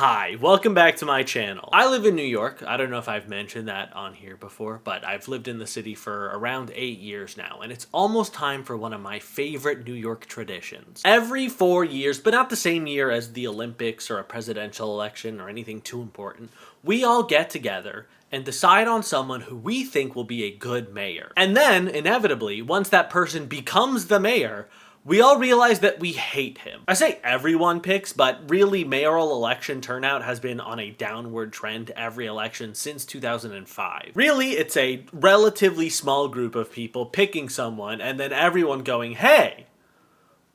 Hi, welcome back to my channel. I live in New York. I don't know if I've mentioned that on here before, but I've lived in the city for around 8 years now, and it's almost time for one of my favorite New York traditions. Every 4 years, but not the same year as the Olympics or a presidential election or anything too important, we all get together and decide on someone who we think will be a good mayor. And then, inevitably, once that person becomes the mayor, we all realize that we hate him. I say everyone picks, but really mayoral election turnout has been on a downward trend every election since 2005. Really, it's a relatively small group of people picking someone and then everyone going, hey,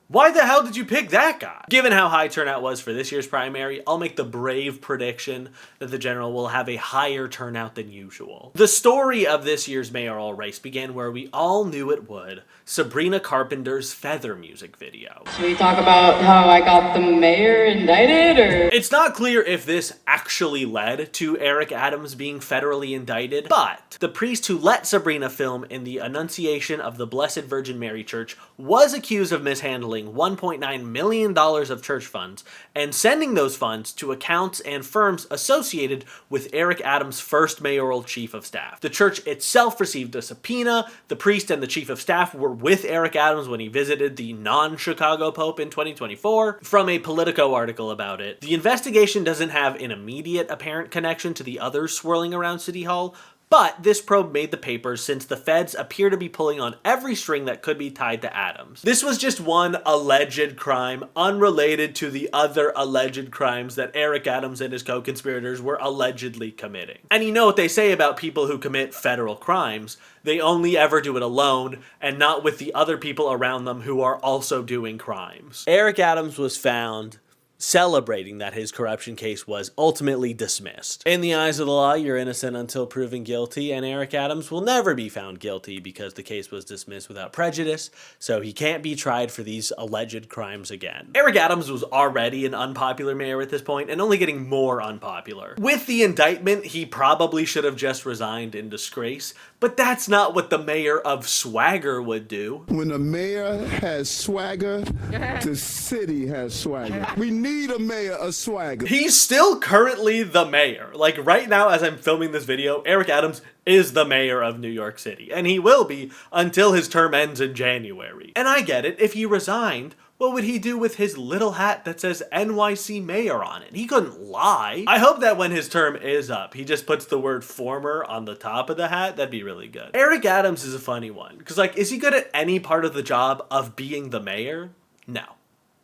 why the hell did you pick that guy? Given how high turnout was for this year's primary, I'll make the brave prediction that the general will have a higher turnout than usual. The story of this year's mayoral race began where we all knew it would, Sabrina Carpenter's Feather music video. Should we talk about how I got the mayor indicted, or? It's not clear if this actually led to Eric Adams being federally indicted, but the priest who let Sabrina film in the Annunciation of the Blessed Virgin Mary Church was accused of mishandling $1.9 million of church funds and sending those funds to accounts and firms associated with Eric Adams' first mayoral chief of staff. The church itself received a subpoena. The priest and the chief of staff were with Eric Adams when he visited the non-Chicago Pope in 2024. From a Politico article about it, the investigation doesn't have an immediate apparent connection to the others swirling around City Hall, but this probe made the papers since the feds appear to be pulling on every string that could be tied to Adams. This was just one alleged crime unrelated to the other alleged crimes that Eric Adams and his co-conspirators were allegedly committing. And you know what they say about people who commit federal crimes? They only ever do it alone and not with the other people around them who are also doing crimes. Eric Adams was found celebrating that his corruption case was ultimately dismissed. In the eyes of the law, you're innocent until proven guilty, and Eric Adams will never be found guilty because the case was dismissed without prejudice, so he can't be tried for these alleged crimes again. Eric Adams was already an unpopular mayor at this point, and only getting more unpopular. With the indictment, he probably should have just resigned in disgrace, but that's not what the mayor of swagger would do. When the mayor has swagger, the city has swagger. We need a mayor of swagger. He's still currently the mayor. Like right now as I'm filming this video, Eric Adams is the mayor of New York City, and he will be until his term ends in January. And I get it, if he resigned, what would he do with his little hat that says NYC mayor on it? He couldn't lie. I hope that when his term is up, he just puts the word former on the top of the hat. That'd be really good. Eric Adams is a funny one, because like, is he good at any part of the job of being the mayor? No.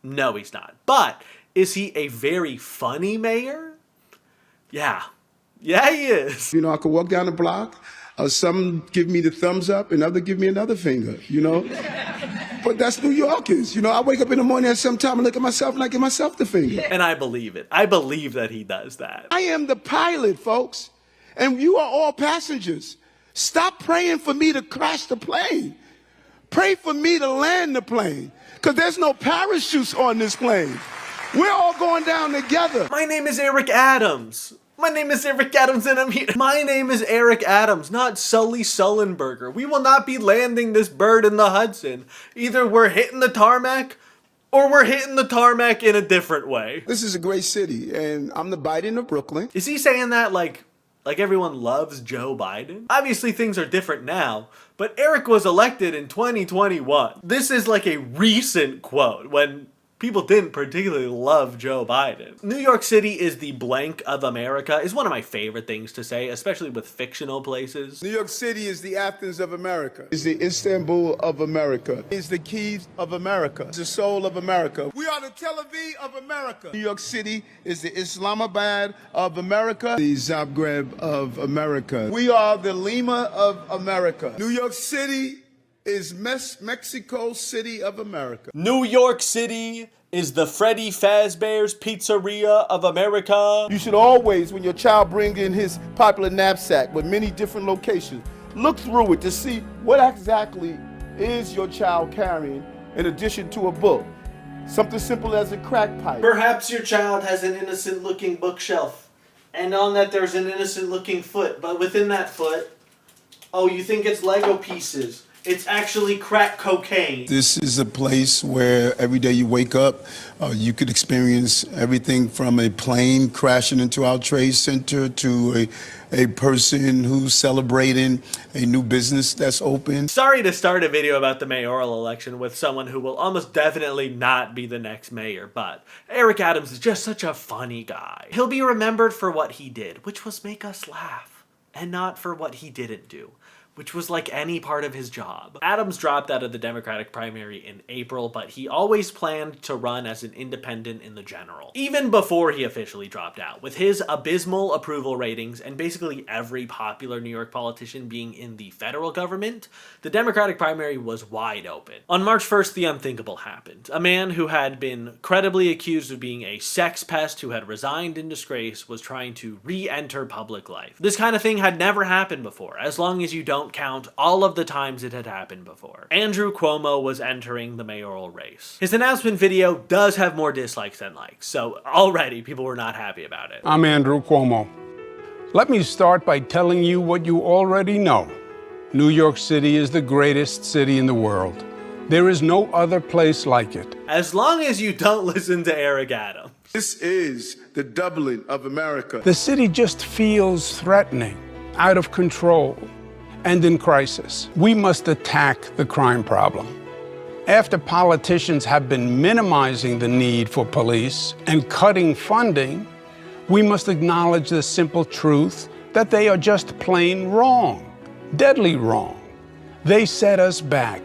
No, he's not. But is he a very funny mayor? Yeah. Yeah, he is. You know, I could walk down the block, some give me the thumbs up and other give me another finger, you know? But that's New Yorkers. You know, I wake up in the morning at some time and look at myself and I give myself the finger. And I believe it. I believe that he does that. I am the pilot, folks, and you are all passengers. Stop praying for me to crash the plane. Pray for me to land the plane, because there's no parachutes on this plane. We're all going down together. My name is Eric Adams. My name is Eric Adams and I'm here. My name is Eric Adams, not Sully Sullenberger. We will not be landing this bird in the Hudson. Either we're hitting the tarmac or we're hitting the tarmac in a different way. This is a great city, and I'm the Biden of Brooklyn. Is he saying that like everyone loves Joe Biden? Obviously things are different now, but Eric was elected in 2021. This is like a recent quote when people didn't particularly love Joe Biden. New York City is the blank of America is one of my favorite things to say, especially with fictional places. New York City is the Athens of America. It's the Istanbul of America. It's the Kyiv of America. It's the soul of America. We are the Tel Aviv of America. New York City is the Islamabad of America. The Zagreb of America. We are the Lima of America. New York City is Mexico City of America. New York City is the Freddy Fazbear's Pizzeria of America. You should always, when your child brings in his popular knapsack with many different locations, look through it to see what exactly is your child carrying in addition to a book. Something simple as a crack pipe. Perhaps your child has an innocent looking bookshelf, and on that there's an innocent looking foot, but within that foot, oh, you think it's Lego pieces. It's actually crack cocaine. This is a place where every day you wake up, you could experience everything from a plane crashing into our trade center to a person who's celebrating a new business that's open. Sorry to start a video about the mayoral election with someone who will almost definitely not be the next mayor, but Eric Adams is just such a funny guy. He'll be remembered for what he did, which was make us laugh, and not for what he didn't do, which was like any part of his job. Adams dropped out of the Democratic primary in April, but he always planned to run as an independent in the general, even before he officially dropped out. With his abysmal approval ratings and basically every popular New York politician being in the federal government, the Democratic primary was wide open. On March 1st, the unthinkable happened. A man who had been credibly accused of being a sex pest who had resigned in disgrace was trying to re-enter public life. This kind of thing had never happened before, as long as you don't count all of the times it had happened before. Andrew Cuomo was entering the mayoral race. His announcement video does have more dislikes than likes, so already people were not happy about it. I'm Andrew Cuomo. Let me start by telling you what you already know. New York City is the greatest city in the world. There is no other place like it. As long as you don't listen to Eric Adams. This is the Dublin of America. The city just feels threatening, out of control, and in crisis. We must attack the crime problem. After politicians have been minimizing the need for police and cutting funding, we must acknowledge the simple truth that they are just plain wrong, deadly wrong. They set us back,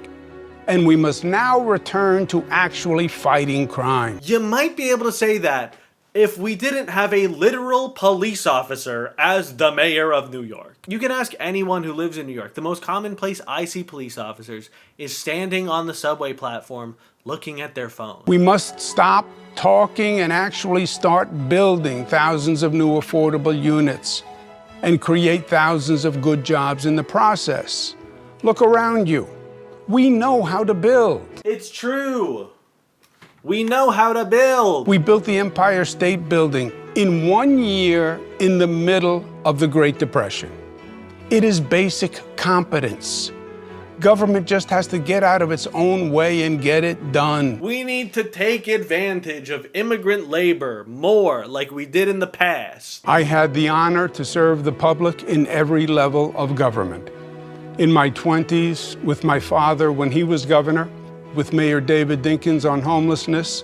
and we must now return to actually fighting crime. You might be able to say that if we didn't have a literal police officer as the mayor of New York. You can ask anyone who lives in New York. The most common place I see police officers is standing on the subway platform looking at their phone. We must stop talking and actually start building thousands of new affordable units and create thousands of good jobs in the process. Look around you. We know how to build. It's true. We know how to build. We built the Empire State Building in 1 year in the middle of the Great Depression. It is basic competence. Government just has to get out of its own way and get it done. We need to take advantage of immigrant labor more like we did in the past. I had the honor to serve the public in every level of government. In my 20s, with my father when he was governor, with Mayor David Dinkins on homelessness,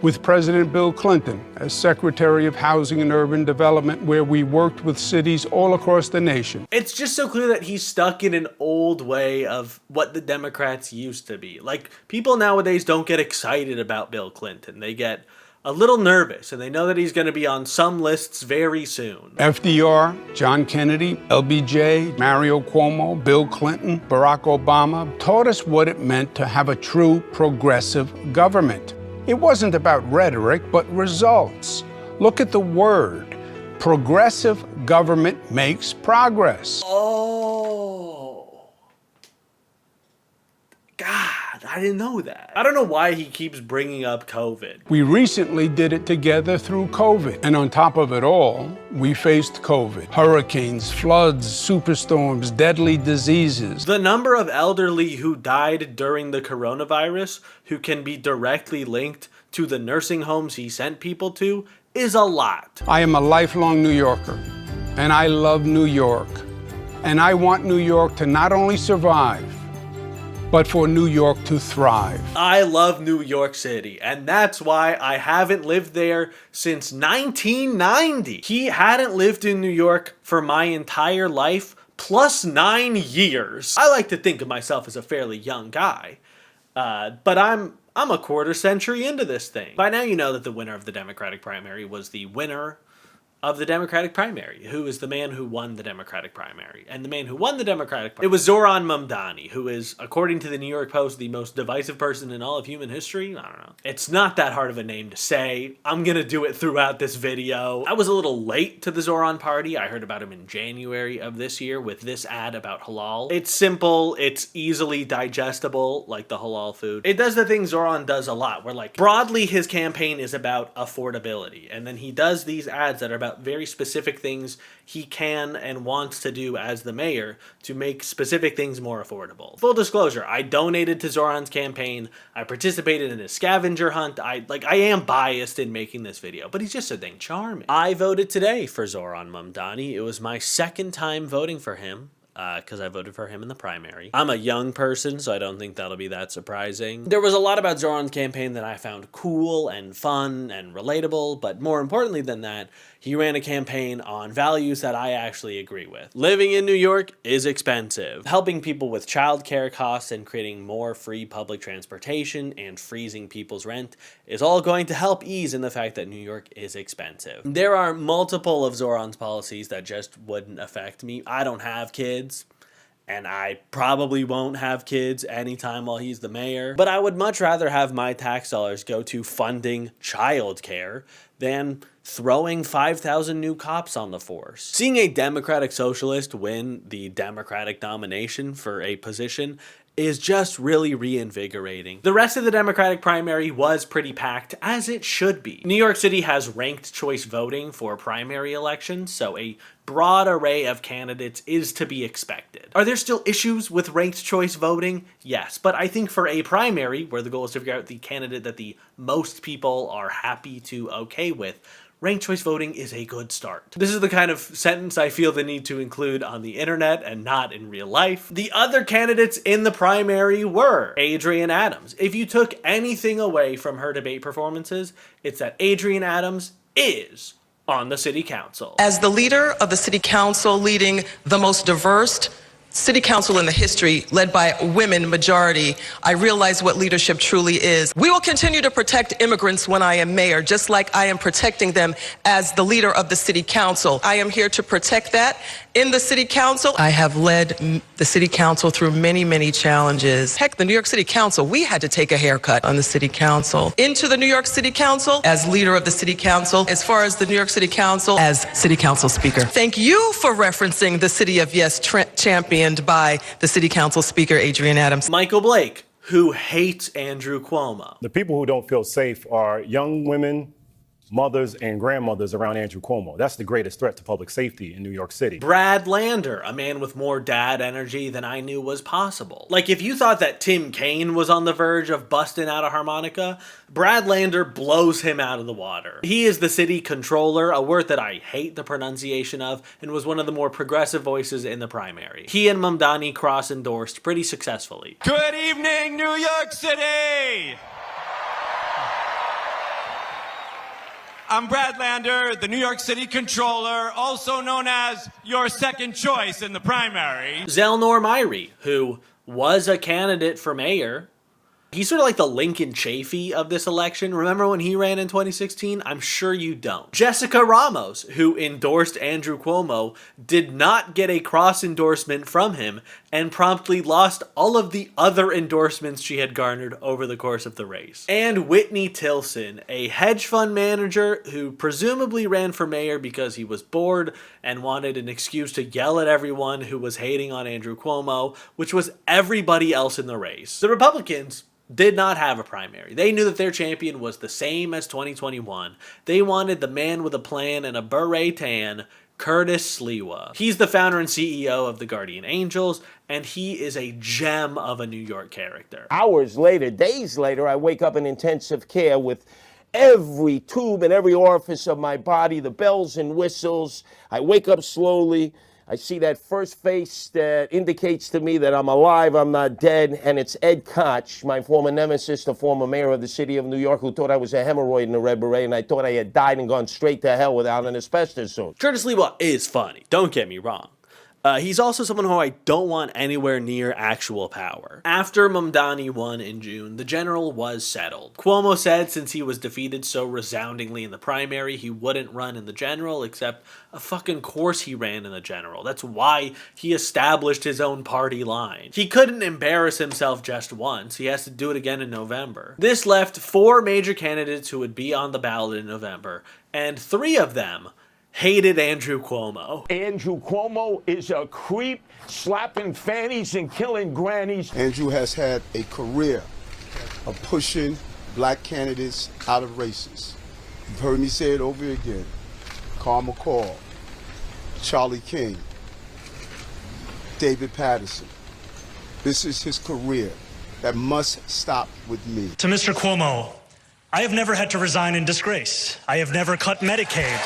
with President Bill Clinton as Secretary of Housing and Urban Development, where we worked with cities all across the nation. It's just so clear that he's stuck in an old way of what the Democrats used to be. Like, people nowadays don't get excited about Bill Clinton. They get a little nervous, and they know that he's going to be on some lists very soon. FDR, John Kennedy, LBJ, Mario Cuomo, Bill Clinton, Barack Obama taught us what it meant to have a true progressive government. It wasn't about rhetoric, but results. Look at the word. Progressive government makes progress. Oh. God, I didn't know that. I don't know why he keeps bringing up COVID. We recently did it together through COVID. And on top of it all, we faced COVID. Hurricanes, floods, superstorms, deadly diseases. The number of elderly who died during the coronavirus who can be directly linked to the nursing homes he sent people to is a lot. I am a lifelong New Yorker, and I love New York. And I want New York to not only survive, but for New York to thrive. I love New York City, and that's why I haven't lived there since 1990. He hadn't lived in New York for my entire life, plus 9 years. I like to think of myself as a fairly young guy, but I'm a quarter century into this thing. By now you know that the winner of the Democratic primary was the winner of the Democratic primary, who is the man who won the Democratic primary. And the man who won the Democratic primary, it was Zohran Mamdani, who is, according to the New York Post, the most divisive person in all of human history. I don't know. It's not that hard of a name to say. I'm gonna do it throughout this video. I was a little late to the Zohran party. I heard about him in January of this year with this ad about halal. It's simple, it's easily digestible, like the halal food. It does the thing Zohran does a lot, where like, broadly his campaign is about affordability, and then he does these ads that are about out very specific things he can and wants to do as the mayor to make specific things more affordable. Full disclosure, I donated to Zohran's campaign. I participated in his scavenger hunt. I am biased in making this video, but he's just so dang charming. I voted today for Zohran Mamdani. It was my second time voting for him, because I voted for him in the primary. I'm a young person, so I don't think that'll be that surprising. There was a lot about Zohran's campaign that I found cool and fun and relatable, but more importantly than that, he ran a campaign on values that I actually agree with. Living in New York is expensive. Helping people with childcare costs and creating more free public transportation and freezing people's rent is all going to help ease in the fact that New York is expensive. There are multiple of Zohran's policies that just wouldn't affect me. I don't have kids, and I probably won't have kids anytime while he's the mayor, but I would much rather have my tax dollars go to funding childcare than throwing 5,000 new cops on the force. Seeing a Democratic socialist win the Democratic nomination for a position is just really reinvigorating. The rest of the Democratic primary was pretty packed, as it should be. New York City has ranked choice voting for primary elections, so a broad array of candidates is to be expected. Are there still issues with ranked choice voting? Yes, but I think for a primary, where the goal is to figure out the candidate that the most people are happy to okay with, ranked choice voting is a good start. This is the kind of sentence I feel the need to include on the internet and not in real life. The other candidates in the primary were Adrienne Adams. If you took anything away from her debate performances, it's that Adrienne Adams is on the city council. As the leader of the city council, leading the most diverse city council in the history, led by a women majority, I realize what leadership truly is. We will continue to protect immigrants when I am mayor, just like I am protecting them as the leader of the city council. I am here to protect that in the city council. I have led the city council through many, many challenges. Heck, the New York City Council, we had to take a haircut on the city council. Into the New York City Council as leader of the city council, as far as the New York City Council as city council speaker. Thank you for referencing the City of Yes championed by the city council speaker, Adrienne Adams. Michael Blake, who hates Andrew Cuomo. The people who don't feel safe are young women, mothers, and grandmothers around Andrew Cuomo. That's the greatest threat to public safety in New York City. Brad Lander, a man with more dad energy than I knew was possible. Like, if you thought that Tim Kaine was on the verge of busting out a harmonica, Brad Lander blows him out of the water. He is the city controller, a word that I hate the pronunciation of, and was one of the more progressive voices in the primary. He and Mamdani cross-endorsed pretty successfully. Good evening, New York City! I'm Brad Lander, the New York City Controller, also known as your second choice in the primary. Zelnor Myrie, who was a candidate for mayor. He's sort of like the Lincoln Chafee of this election. Remember when he ran in 2016? I'm sure you don't. Jessica Ramos, who endorsed Andrew Cuomo, did not get a cross endorsement from him and promptly lost all of the other endorsements she had garnered over the course of the race. And Whitney Tilson, a hedge fund manager who presumably ran for mayor because he was bored and wanted an excuse to yell at everyone who was hating on Andrew Cuomo, which was everybody else in the race. The Republicans did not have a primary. They knew that their champion was the same as 2021. They wanted the man with a plan and a beret tan, Curtis Sliwa. He's the founder and CEO of the Guardian Angels, and he is a gem of a New York character. Hours later, days later, I wake up in intensive care with every tube and every orifice of my body, the bells and whistles. I wake up slowly. I see that first face that indicates to me that I'm alive, I'm not dead, and it's Ed Koch, my former nemesis, the former mayor of the city of New York, who thought I was a hemorrhoid in a red beret, and I thought I had died and gone straight to hell without an asbestos suit. Curtis Sliwa is funny, don't get me wrong. He's also someone who I don't want anywhere near actual power. After Mamdani won in June, the general was settled. Cuomo said since he was defeated so resoundingly in the primary, he wouldn't run in the general, except of fucking course he ran in the general. That's why he established his own party line. He couldn't embarrass himself just once. He has to do it again in November. This left 4 major candidates who would be on the ballot in November, and 3 of them hated Andrew Cuomo. Andrew Cuomo is a creep, slapping fannies and killing grannies. Andrew has had a career of pushing black candidates out of races. You've heard me say it over again. Carl McCall, Charlie King, David Patterson. This is his career that must stop with me. To Mr. Cuomo, I have never had to resign in disgrace. I have never cut Medicaid.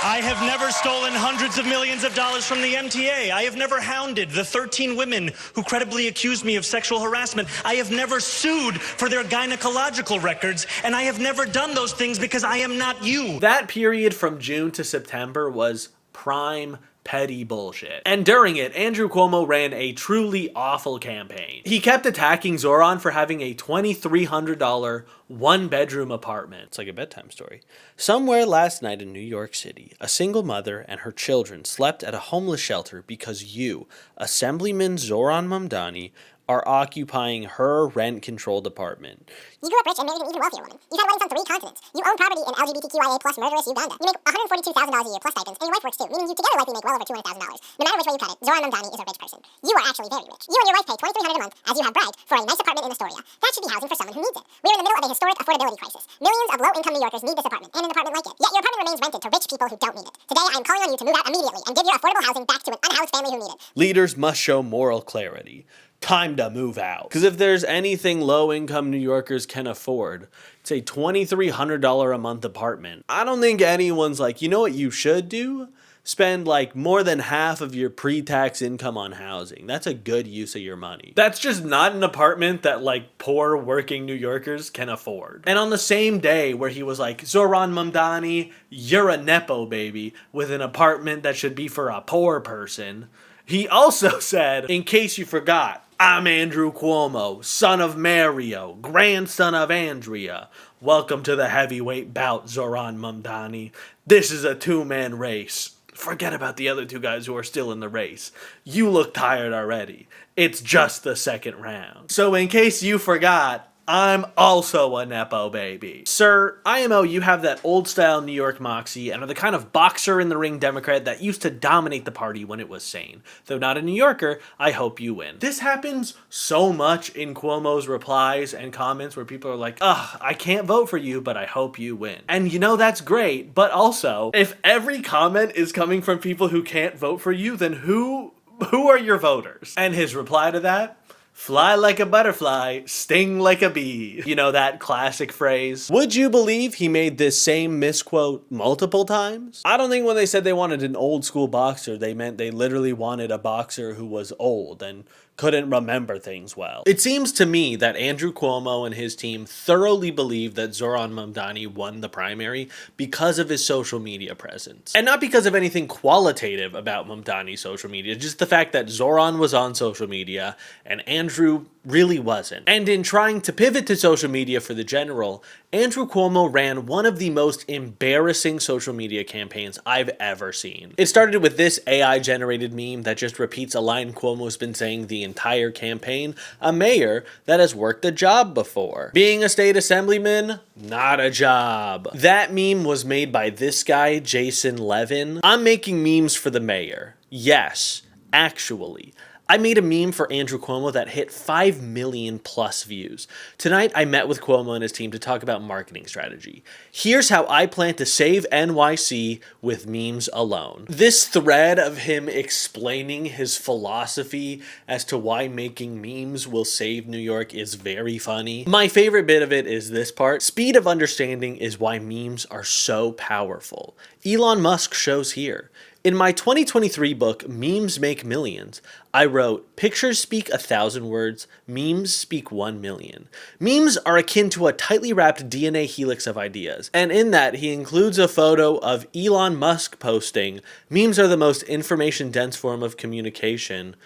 I have never stolen hundreds of millions of dollars from the MTA. I have never hounded the 13 women who credibly accused me of sexual harassment. I have never sued for their gynecological records, and I have never done those things because I am not you. That period from June to September was prime petty bullshit. And during it, Andrew Cuomo ran a truly awful campaign. He kept attacking Zohran for having a $2,300 one-bedroom apartment. It's like a bedtime story. Somewhere last night in New York City, a single mother and her children slept at a homeless shelter because you, Assemblyman Zohran Mamdani, are occupying her rent-controlled apartment. You grew up rich and married an even wealthier woman. You've had weddings on 3 continents. You own property in LGBTQIA plus murderous Uganda. You make $142,000 a year plus stipends, and your wife works too, meaning you together likely make well over $200,000. No matter which way you cut it, Zohran Mamdani is a rich person. You are actually very rich. You and your wife pay $2,300 a month, as you have bragged, for a nice apartment in Astoria. That should be housing for someone who needs it. We are in the middle of a historic affordability crisis. Millions of low-income New Yorkers need this apartment, and an apartment like it. Yet your apartment remains rented to rich people who don't need it. Today, I am calling on you to move out immediately and give your affordable housing back to an unhoused family who need it. Leaders must show moral clarity. Time to move out. Because if there's anything low-income New Yorkers can afford, it's a $2,300 a month apartment. I don't think anyone's like, you know what you should do? Spend like more than half of your pre-tax income on housing. That's a good use of your money. That's just not an apartment that like poor working New Yorkers can afford. And on the same day where he was like, Zohran Mamdani, you're a Nepo baby with an apartment that should be for a poor person, he also said, in case you forgot, I'm Andrew Cuomo, son of Mario, grandson of Andrea. Welcome to the heavyweight bout, Zohran Mamdani. This is a 2-man race. Forget about the other 2 guys who are still in the race. You look tired already. It's just the second round. So in case you forgot, I'm also a Nepo baby. Sir, IMO, you have that old-style New York moxie and are the kind of boxer-in-the-ring Democrat that used to dominate the party when it was sane. Though not a New Yorker, I hope you win. This happens so much in Cuomo's replies and comments where people are like, ugh, I can't vote for you, but I hope you win. And you know that's great, but also, if every comment is coming from people who can't vote for you, then who are your voters? And his reply to that? Fly like a butterfly, sting like a bee. You know that classic phrase? Would you believe he made this same misquote multiple times? I don't think when they said they wanted an old school boxer, they meant they literally wanted a boxer who was old and couldn't remember things well. It seems to me that Andrew Cuomo and his team thoroughly believe that Zohran Mamdani won the primary because of his social media presence. And not because of anything qualitative about Mamdani's social media, just the fact that Zohran was on social media and Andrew really wasn't. And in trying to pivot to social media for the general, Andrew Cuomo ran one of the most embarrassing social media campaigns I've ever seen. It started with this AI-generated meme that just repeats a line Cuomo's been saying the entire campaign, a mayor that has worked a job before. Being a state assemblyman, not a job. That meme was made by this guy, Jason Levin. I'm making memes for the mayor. Yes, actually. I made a meme for Andrew Cuomo that hit 5 million plus views. Tonight, I met with Cuomo and his team to talk about marketing strategy. Here's how I plan to save NYC with memes alone. This thread of him explaining his philosophy as to why making memes will save New York is very funny. My favorite bit of it is this part. Speed of understanding is why memes are so powerful. Elon Musk shows here. In my 2023 book, Memes Make Millions, I wrote, pictures speak 1,000 words, memes speak 1 million. Memes are akin to a tightly wrapped DNA helix of ideas, and in that he includes a photo of Elon Musk posting, memes are the most information-dense form of communication,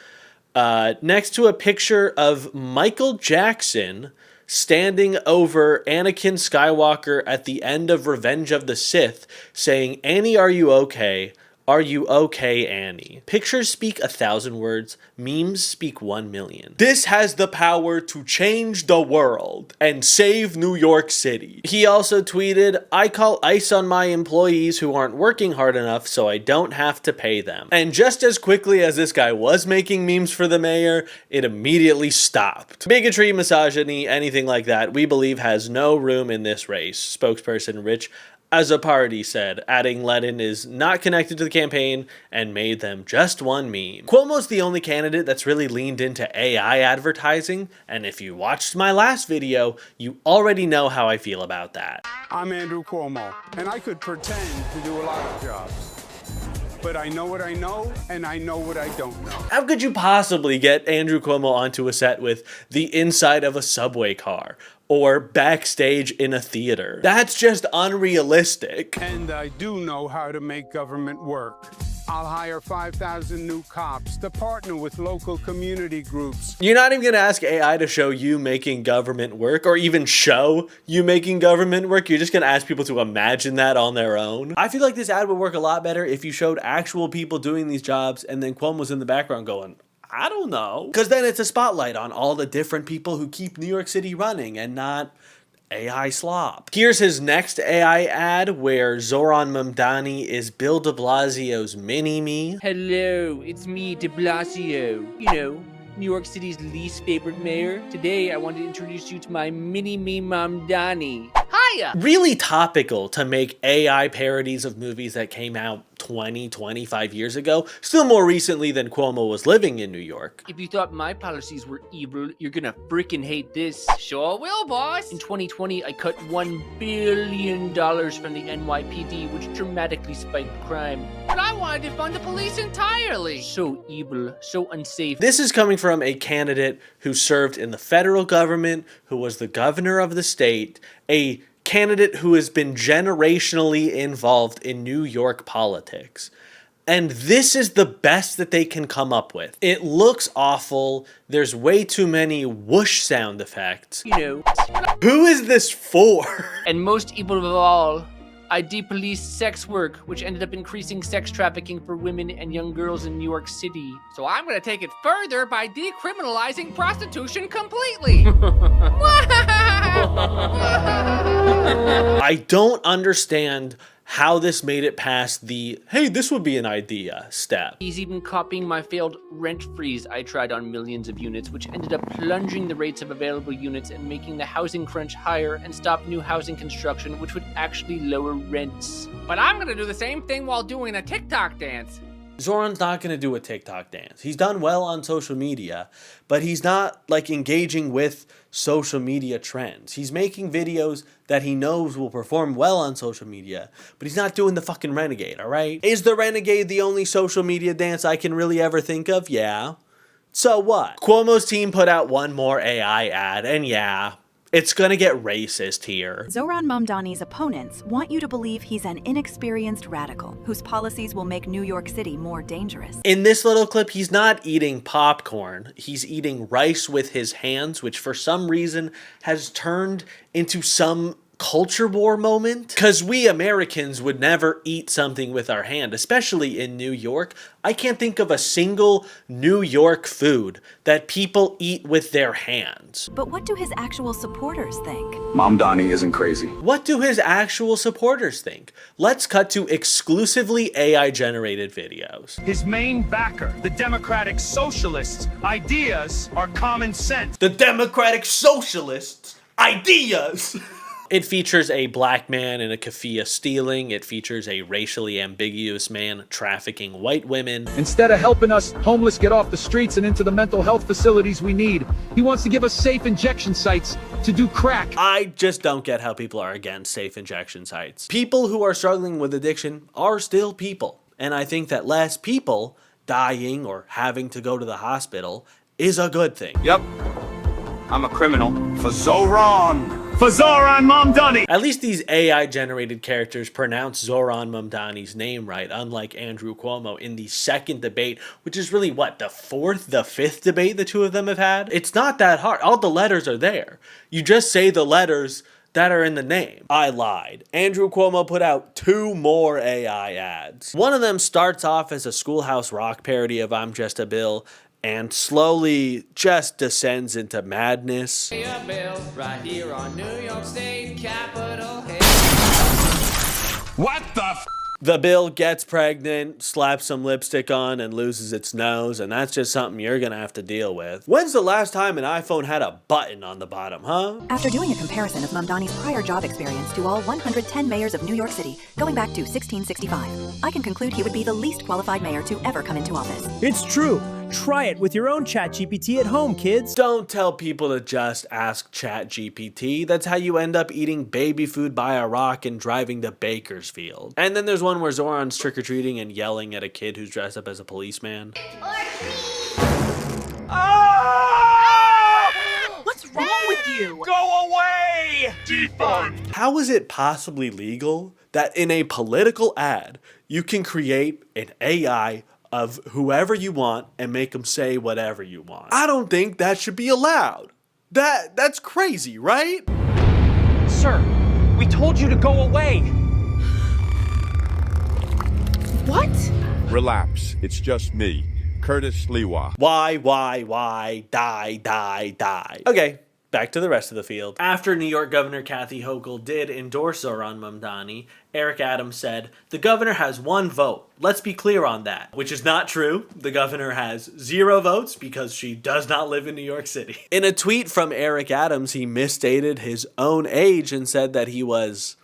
next to a picture of Michael Jackson standing over Anakin Skywalker at the end of Revenge of the Sith, saying, Annie, are you okay? Are you okay, Annie? Pictures speak 1,000 words, memes speak 1 million. This has the power to change the world and save New York City. He also tweeted, I call ICE on my employees who aren't working hard enough so I don't have to pay them. And just as quickly as this guy was making memes for the mayor, it immediately stopped. Bigotry, misogyny, anything like that, we believe has no room in this race. Spokesperson Rich as a party said, adding Lenin is not connected to the campaign and made them just one meme. Cuomo's the only candidate that's really leaned into AI advertising, and if you watched my last video, you already know how I feel about that. I'm Andrew Cuomo, and I could pretend to do a lot of jobs. But I know what I know, and I know what I don't know. How could you possibly get Andrew Cuomo onto a set with the inside of a subway car or backstage in a theater? That's just unrealistic. And I do know how to make government work. I'll hire 5,000 new cops to partner with local community groups. You're not even gonna ask AI to show you making government work or even show you making government work. You're just gonna ask people to imagine that on their own. I feel like this ad would work a lot better if you showed actual people doing these jobs and then Cuomo's in the background going, I don't know. Because then it's a spotlight on all the different people who keep New York City running and not AI slop. Here's his next AI ad where Zohran Mamdani is Bill de Blasio's mini-me. Hello, it's me, de Blasio. You know, New York City's least favorite mayor. Today, I want to introduce you to my mini-me Mamdani. Hiya! Really topical to make AI parodies of movies that came out 20, 25 years ago. Still more recently than Cuomo was living in New York. If you thought my policies were evil, you're gonna freaking hate this. Sure will, boss. In 2020, I cut $1 billion from the NYPD, which dramatically spiked crime. But I wanted to fund the police entirely. So evil, so unsafe. This is coming from a candidate who served in the federal government, who was the governor of the state, a candidate who has been generationally involved in New York politics. And this is the best that they can come up with. It looks awful. There's way too many whoosh sound effects. You know. Who is this for? And most evil of all, I depoliced sex work, which ended up increasing sex trafficking for women and young girls in New York City. So I'm gonna take it further by decriminalizing prostitution completely. I don't understand how this made it past the, hey, this would be an idea step. He's even copying my failed rent freeze I tried on millions of units, which ended up plunging the rates of available units and making the housing crunch higher and stop new housing construction, which would actually lower rents. But I'm gonna do the same thing while doing a TikTok dance. Zohran's not going to do a TikTok dance. He's done well on social media, but he's not like engaging with social media trends. He's making videos that he knows will perform well on social media, but he's not doing the fucking Renegade, all right? Is the Renegade the only social media dance I can really ever think of? Yeah. So what? Cuomo's team put out one more AI ad, and yeah, it's gonna get racist here. Zohran Mamdani's opponents want you to believe he's an inexperienced radical whose policies will make New York City more dangerous. In this little clip, he's not eating popcorn. He's eating rice with his hands, which for some reason has turned into some culture war moment. Because we Americans would never eat something with our hand, especially in New York. I can't think of a single New York food that people eat with their hands. But what do his actual supporters think? Mamdani isn't crazy. What do his actual supporters think? Let's cut to exclusively AI-generated videos. His main backer, the Democratic Socialists' ideas are common sense. The Democratic Socialists' ideas! It features a black man in a keffiyeh stealing. It features a racially ambiguous man trafficking white women. Instead of helping us homeless get off the streets and into the mental health facilities we need, he wants to give us safe injection sites to do crack. I just don't get how people are against safe injection sites. People who are struggling with addiction are still people. And I think that less people dying or having to go to the hospital is a good thing. Yep. I'm a criminal. For Zohran. For Zohran Mamdani! At least these AI-generated characters pronounce Zohran Mamdani's name right, unlike Andrew Cuomo in the second debate, which is really, what, the fifth debate the two of them have had? It's not that hard. All the letters are there. You just say the letters that are in the name. I lied. Andrew Cuomo put out 2 more AI ads. One of them starts off as a Schoolhouse Rock parody of I'm Just a Bill, and slowly just descends into madness. Right here on New York State Capitol Hill. What the f? The bill gets pregnant, slaps some lipstick on, and loses its nose, and that's just something you're gonna have to deal with. When's the last time an iPhone had a button on the bottom, huh? After doing a comparison of Mamdani's prior job experience to all 110 mayors of New York City, going back to 1665, I can conclude he would be the least qualified mayor to ever come into office. It's true. Try it with your own ChatGPT at home, kids. Don't tell people to just ask ChatGPT. That's how you end up eating baby food by a rock and driving to Bakersfield. And then there's one where Zohran's trick-or-treating and yelling at a kid who's dressed up as a policeman. What's wrong with you? Go away! Defund! How is it possibly legal that in a political ad, you can create an AI of whoever you want and make them say whatever you want? I don't think that should be allowed. That's crazy, right? Sir, we told you to go away. What? Relapse. It's just me, Curtis Sliwa. Why, die. Okay, back to the rest of the field. After New York Governor Kathy Hochul did endorse Zohran Mamdani, Eric Adams said, "The governor has 1 vote. Let's be clear on that," which is not true. The governor has 0 votes because she does not live in New York City. In a tweet from Eric Adams, he misstated his own age and said that he was...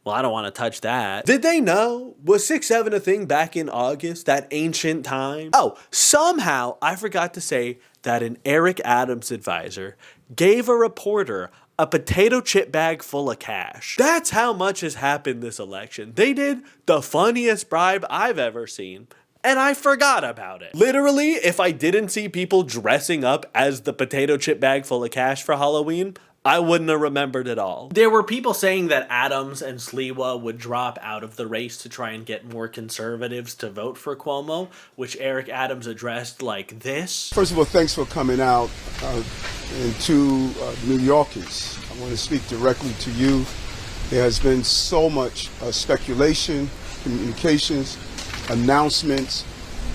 Well, I don't want to touch that. Did they know? Was 6'7" a thing back in August, that ancient time? Oh, somehow I forgot to say that an Eric Adams advisor gave a reporter a potato chip bag full of cash. That's how much has happened this election. They did the funniest bribe I've ever seen. And I forgot about it. Literally, if I didn't see people dressing up as the potato chip bag full of cash for Halloween, I wouldn't have remembered it all. There were people saying that Adams and Sliwa would drop out of the race to try and get more conservatives to vote for Cuomo, which Eric Adams addressed like this. First of all, thanks for coming out. And to New Yorkers, I want to speak directly to you. There has been so much speculation, communications, announcements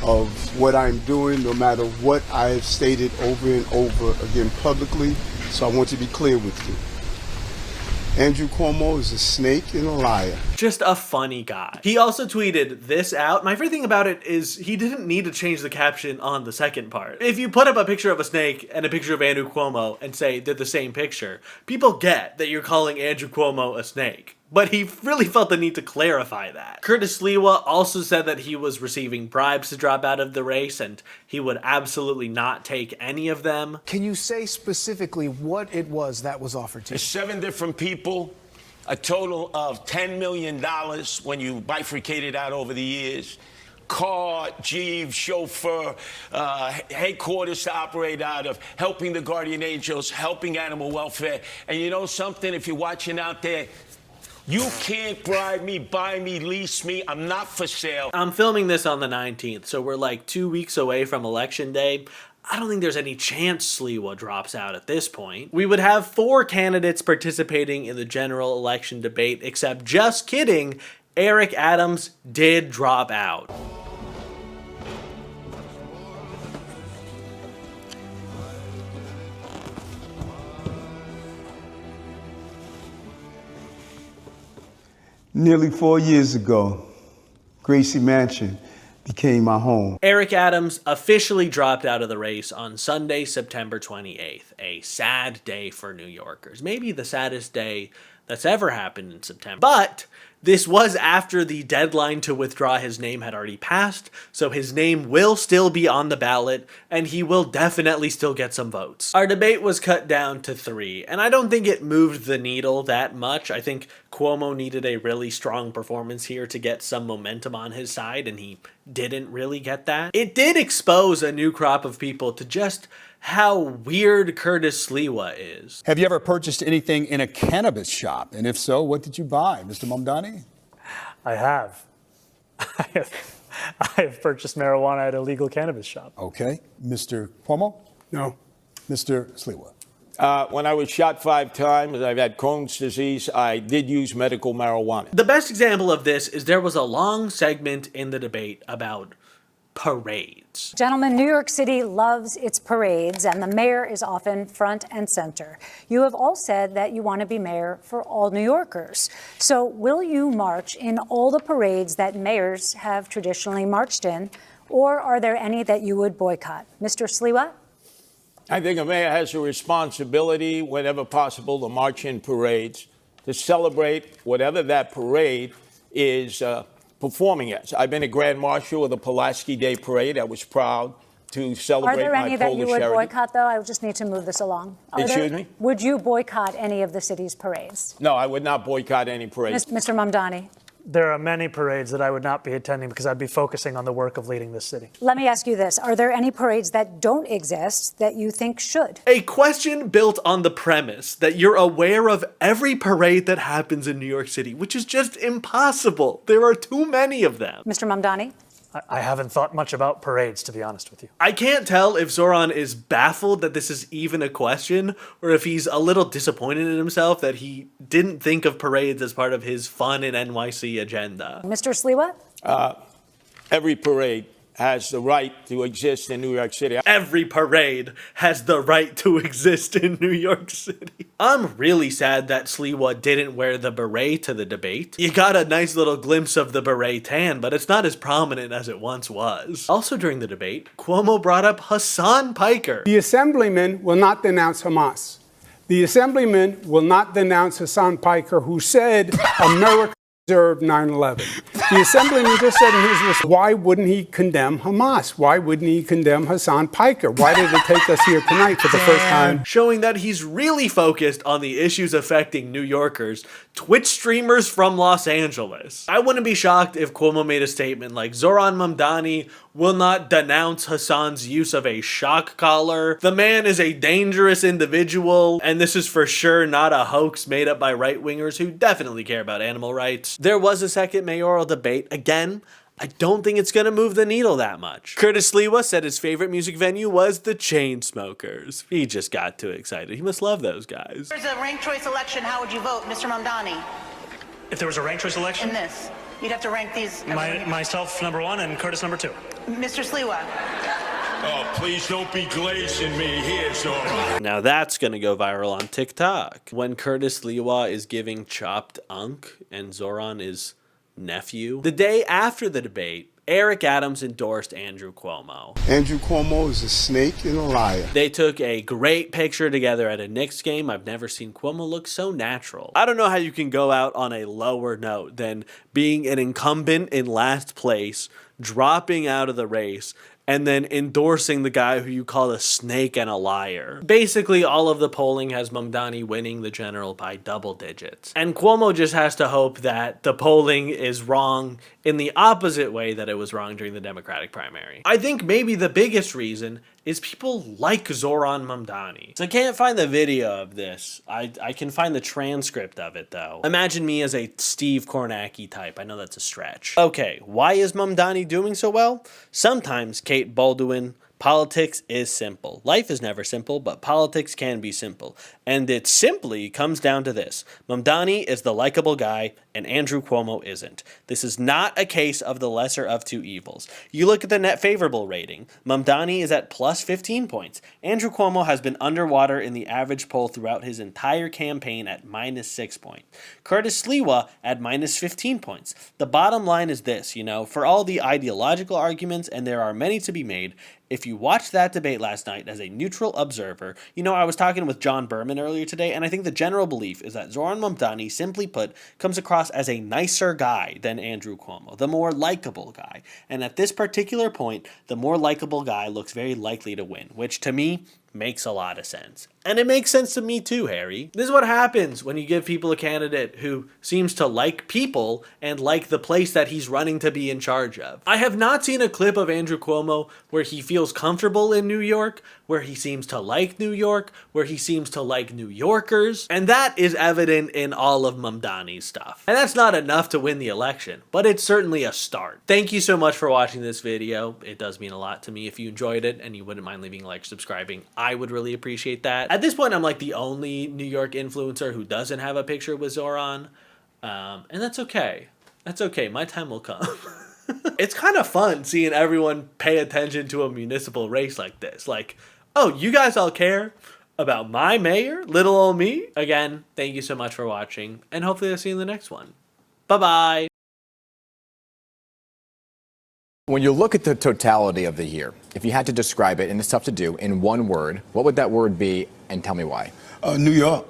of what I'm doing, no matter what I have stated over and over again publicly. So I want to be clear with you. Andrew Cuomo is a snake and a liar. Just a funny guy. He also tweeted this out. My favorite thing about it is he didn't need to change the caption on the second part. If you put up a picture of a snake and a picture of Andrew Cuomo and say they're the same picture, people get that you're calling Andrew Cuomo a snake. But he really felt the need to clarify that. Curtis Sliwa also said that he was receiving bribes to drop out of the race and he would absolutely not take any of them. Can you say specifically what it was that was offered to you? 7 different people, a total of $10 million when you bifurcate it out over the years. Car, Jeeves, chauffeur, headquarters to operate out of, helping the Guardian Angels, helping animal welfare. And you know something, if you're watching out there, you can't bribe me, buy me, lease me. I'm not for sale. I'm filming this on the 19th, so we're like 2 weeks away from Election Day. I don't think there's any chance Sliwa drops out at this point. We would have 4 candidates participating in the general election debate, except just kidding, Eric Adams did drop out. Nearly 4 years ago, Gracie Mansion became my home. Eric Adams officially dropped out of the race on Sunday, September 28th, a sad day for New Yorkers. Maybe the saddest day that's ever happened in September. But this was after the deadline to withdraw his name had already passed, so his name will still be on the ballot, and he will definitely still get some votes. Our debate was cut down to 3, and I don't think it moved the needle that much. I think Cuomo needed a really strong performance here to get some momentum on his side, and he didn't really get that. It did expose a new crop of people to just how weird Curtis Sliwa is. Have you ever purchased anything in a cannabis shop? And if so, what did you buy, Mr. Mamdani? I have. I have purchased marijuana at a legal cannabis shop. Okay. Mr. Cuomo? No. Mr. Sliwa? When I was shot 5 times, I've had Crohn's disease, I did use medical marijuana. The best example of this is there was a long segment in the debate about parades. Gentlemen, New York City loves its parades, and the mayor is often front and center. You have all said that you want to be mayor for all New Yorkers. So will you march in all the parades that mayors have traditionally marched in, or are there any that you would boycott? Mr. Sliwa? I think a mayor has a responsibility, whenever possible, to march in parades, to celebrate whatever that parade is performing as. I've been a Grand Marshal of the Pulaski Day Parade. I was proud to celebrate my Polish heritage. Are there any that you would boycott, though? I just need to move this along. Excuse me? Would you boycott any of the city's parades? No, I would not boycott any parades. Mr. Mamdani? There are many parades that I would not be attending because I'd be focusing on the work of leading this city. Let me ask you this. Are there any parades that don't exist that you think should? A question built on the premise that you're aware of every parade that happens in New York City, which is just impossible. There are too many of them. Mr. Mamdani? I haven't thought much about parades, to be honest with you. I can't tell if Zohran is baffled that this is even a question, or if he's a little disappointed in himself that he didn't think of parades as part of his fun in NYC agenda. Mr. Sliwa? Every parade has the right to exist in New York City. Every parade has the right to exist in New York City. I'm really sad that Sliwa didn't wear the beret to the debate. You got a nice little glimpse of the beret tan, but it's not as prominent as it once was. Also during the debate, Cuomo brought up Hassan Piker. The assemblyman will not denounce Hamas. The assemblyman will not denounce Hassan Piker, who said America deserved 9/11. The assemblyman just said in his list, why wouldn't he condemn Hamas? Why wouldn't he condemn Hassan Piker? Why did it take us here tonight for the first time? Showing that he's really focused on the issues affecting New Yorkers, Twitch streamers from Los Angeles. I wouldn't be shocked if Cuomo made a statement like Zohran Mamdani will not denounce Hassan's use of a shock collar. The man is a dangerous individual, and this is for sure not a hoax made up by right-wingers who definitely care about animal rights. There was a second mayoral debate. Again, I don't think it's gonna move the needle that much. Curtis Sliwa said his favorite music venue was the Chainsmokers. He just got too excited. He must love those guys. There's a ranked choice election. How would you vote, Mr. Mamdani? If there was a ranked choice election? In this. You'd have to rank these. Myself number 1 and Curtis number 2. Mr. Sliwa. Oh, please don't be glazing me here, Zohran. Now that's gonna go viral on TikTok. When Curtis Sliwa is giving chopped unk and Zohran is nephew. The day after the debate, Eric Adams endorsed Andrew Cuomo. Andrew Cuomo is a snake and a liar. They took a great picture together at a Knicks game. I've never seen Cuomo look so natural. I don't know how you can go out on a lower note than being an incumbent in last place, dropping out of the race, and then endorsing the guy who you call a snake and a liar. Basically, all of the polling has Mamdani winning the general by double digits. And Cuomo just has to hope that the polling is wrong in the opposite way that it was wrong during the Democratic primary. I think maybe the biggest reason is people like Zohran Mamdani. So I can't find the video of this. I can find the transcript of it, though. Imagine me as a Steve Kornacki type. I know that's a stretch. Okay, why is Mamdani doing so well? Sometimes, Kate Baldwin, politics is simple. Life is never simple, but politics can be simple. And it simply comes down to this. Mamdani is the likable guy, and Andrew Cuomo isn't. This is not a case of the lesser of two evils. You look at the net favorable rating. Mamdani is at plus 15 points. Andrew Cuomo has been underwater in the average poll throughout his entire campaign at minus 6 points. Curtis Sliwa at minus 15 points. The bottom line is this, for all the ideological arguments, and there are many to be made, if you watched that debate last night as a neutral observer, I was talking with John Berman earlier today, and I think the general belief is that Zohran Mamdani, simply put, comes across as a nicer guy than Andrew Cuomo, the more likable guy. And at this particular point, the more likable guy looks very likely to win, which to me makes a lot of sense. And it makes sense to me too, Harry. This is what happens when you give people a candidate who seems to like people and like the place that he's running to be in charge of. I have not seen a clip of Andrew Cuomo where he feels comfortable in New York, where he seems to like New York, where he seems to like New Yorkers, and that is evident in all of Mamdani's stuff. And that's not enough to win the election, but it's certainly a start. Thank you so much for watching this video. It does mean a lot to me. If you enjoyed it and you wouldn't mind leaving a like, subscribing, I would really appreciate that. At this point, I'm like the only New York influencer who doesn't have a picture with Zohran, and that's okay. That's okay. My time will come. It's kind of fun seeing everyone pay attention to a municipal race like this. Like, oh, you guys all care about my mayor, little old me? Again, thank you so much for watching, and hopefully I'll see you in the next one. Bye-bye. When you look at the totality of the year, if you had to describe it, and it's tough to do, in one word, what would that word be, and tell me why? New York.